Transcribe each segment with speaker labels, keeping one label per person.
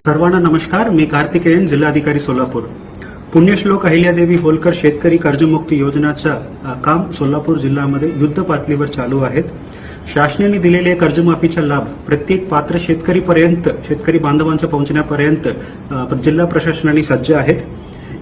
Speaker 1: सर्वांना नमस्कार. मी कार्तिकेयन, जिल्हाधिकारी सोलापूर. पुण्यश्लोक अहिल्यादेवी होलकर शेतकरी कर्जमुक्ती योजनाचा काम सोलापूर जिल्ह्यामध्ये युद्ध पातळीवर चालू आहेत. शासनाने दिलेले कर्जमाफीचा लाभ प्रत्येक पात्र शेतकरी बांधवांच्या पोहोचण्यापर्यंत जिल्हा प्रशासनाने सज्ज आहेत.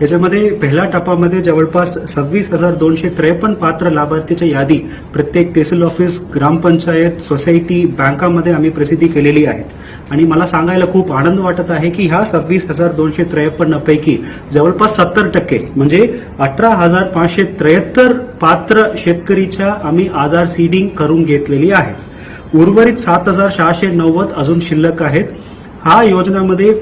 Speaker 1: याच्यामध्ये पहिल्या टप्प्यामध्ये जवळपास 26,253 पात्र लाभार्थीची यादी प्रत्येक तहसील ऑफिस, ग्रामपंचायत, सोसायटी, बँकामध्ये आम्ही प्रसिद्धी केलेली आहे. आणि मला सांगायला खूप आनंद वाटत आहे की ह्या 26,253 पैकी जवळपास 70% म्हणजे 18,573 पात्र शेतकरीच्या आम्ही आधार सीडिंग करून घेतलेली आहे. उर्वरित 7,690 अजून शिल्लक आहेत. हा योजनामध्ये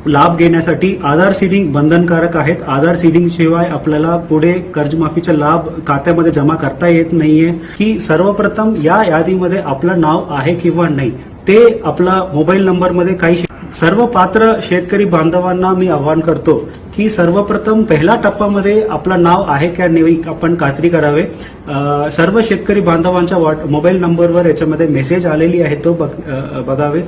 Speaker 1: लाभ घेण्यासाठी आधार सीडिंग बंधनकारक आहेत. आधार सीडिंग शिवाय आपल्याला पुढे कर्जमाफीचा लाभ खात्यामध्ये जमा करता येत नाहीये. की सर्वप्रथम या यादीमध्ये आपलं नाव आहे किंवा नाही ते आपला मोबाईल नंबरमध्ये काही सर्व पात्र शेतकरी बांधवांना मी आवाहन करतो की सर्वप्रथम पहिल्या टप्प्यामध्ये आपलं नाव आहे का नाही आपण खात्री करावे. सर्व शेतकरी बांधवांच्या मोबाईल नंबरवर याच्यामध्ये मेसेज आलेली आहे तो बघावे.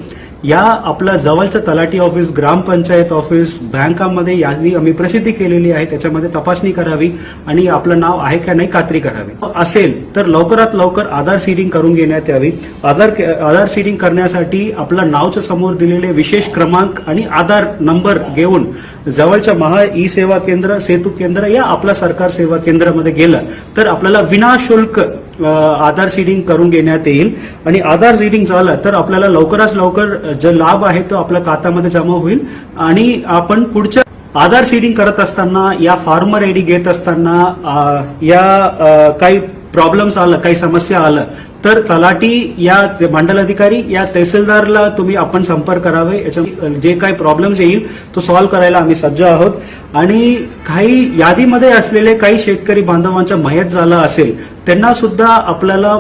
Speaker 1: या आपल्या जवळचं तलाठी ऑफिस, ग्रामपंचायत ऑफिस, बँकामध्ये यादी आम्ही प्रसिद्धी केलेली आहे. त्याच्यामध्ये तपासणी करावी आणि आपलं नाव आहे का नाही खात्री करावी. असेल तर लवकरात लवकर आधार सीडिंग करून घेण्यात यावी. आधार सीडिंग करण्यासाठी आपलं नावच्या समोर दिलेले विशेष क्रमांक आणि आधार नंबर घेऊन जवळच्या महा ई सेवा केंद्र, सेतू केंद्र या आपल्या सरकार सेवा केंद्रामध्ये गेलं तर आपल्याला विनाशुल्क आधार सीडिंग करून घेण्यात येईल. आणि आधार सीडिंग झालं तर आपल्याला लवकरात लवकर जो लाभ आहे तो आपल्या खात्यामध्ये जमा होईल. आणि आपण पुढच्या आधार सीडिंग करत असताना या फार्मर आयडी घेत असताना या काही प्रॉब्लेम्स आलं, काही समस्या आलं तर तलाठी या मंडल अधिकारी या तहसीलदारला तुम्ही आपण संपर्क करावे. याच्या जे काही प्रॉब्लेम्स येईल तो सॉल्व्ह करायला आम्ही सज्ज आहोत. आणि काही यादीमध्ये असलेले काही शेतकरी बांधवांच्या मयत झालं असेल त्यांना सुद्धा आपल्याला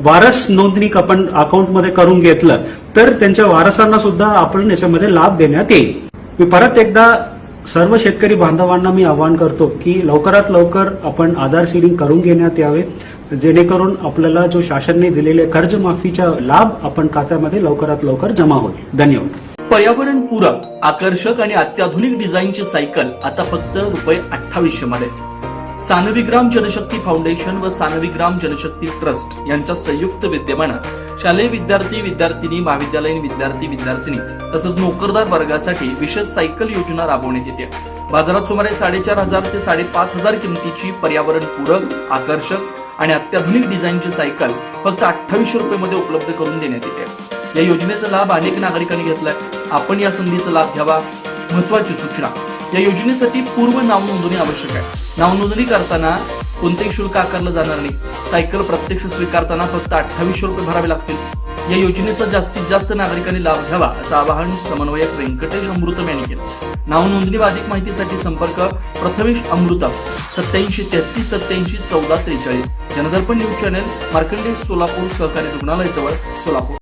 Speaker 1: वारस नोंदणी आपण अकाउंटमध्ये करून घेतलं तर त्यांच्या वारसांना सुद्धा आपण याच्यामध्ये लाभ देण्यात येईल. मी परत एकदा सर्व शेतकरी बांधवांना मी आवाहन करतो की लवकरात लवकर आपण आधार सीडिंग करून घेण्यात यावे जेणेकरून आपल्याला जो शासनाने दिलेले कर्जमाफीचा लाभ आपण खात्यामध्ये लवकरात लवकर जमा होईल. धन्यवाद.
Speaker 2: पर्यावरण पूरक, आकर्षक आणि अत्याधुनिक डिझाईनची सायकल आता फक्त ₹2800 मध्ये. सानविग्राम जनशक्ती फाउंडेशन व सानविग्राम जनशक्ती ट्रस्ट यांच्या संयुक्त विद्यमानं शालेय विद्यार्थिनी, महाविद्यालयीन विद्यार्थिनी तसंच नोकरदार वर्गासाठी विशेष सायकल योजना राबवण्यात येते. बाजारात सुमारे 4,500 ते 5,500 किमतीची पर्यावरण पूरक, आकर्षक आणि अत्याधुनिक डिझाईनची सायकल फक्त ₹2800 मध्ये उपलब्ध करून देण्यात येते. या योजनेचा लाभ अनेक नागरिकांनी घेतलाय. आपण या संधीचा लाभ घ्यावा. महत्वाची सूचना, या योजनेसाठी पूर्व नाव नोंदणी आवश्यक आहे. नाव नोंदणी करताना कोणतेही शुल्क आकारलं जाणार नाही. सायकल प्रत्यक्ष स्वीकारताना फक्त ₹2800 भरावे लागतील. या योजनेचा जास्तीत जास्त नागरिकांनी लाभ घ्यावा असं आवाहन समन्वयक व्यंकटेश अमृतम यांनी केलं. नाव नोंदणी व अधिक माहितीसाठी संपर्क प्रथमेश अमृतम 87 33 87 14 43. जनदर्पण न्यूज चॅनल, मार्कंडेय सोलापूर सहकारी रुग्णालय जवळ, सोलापूर.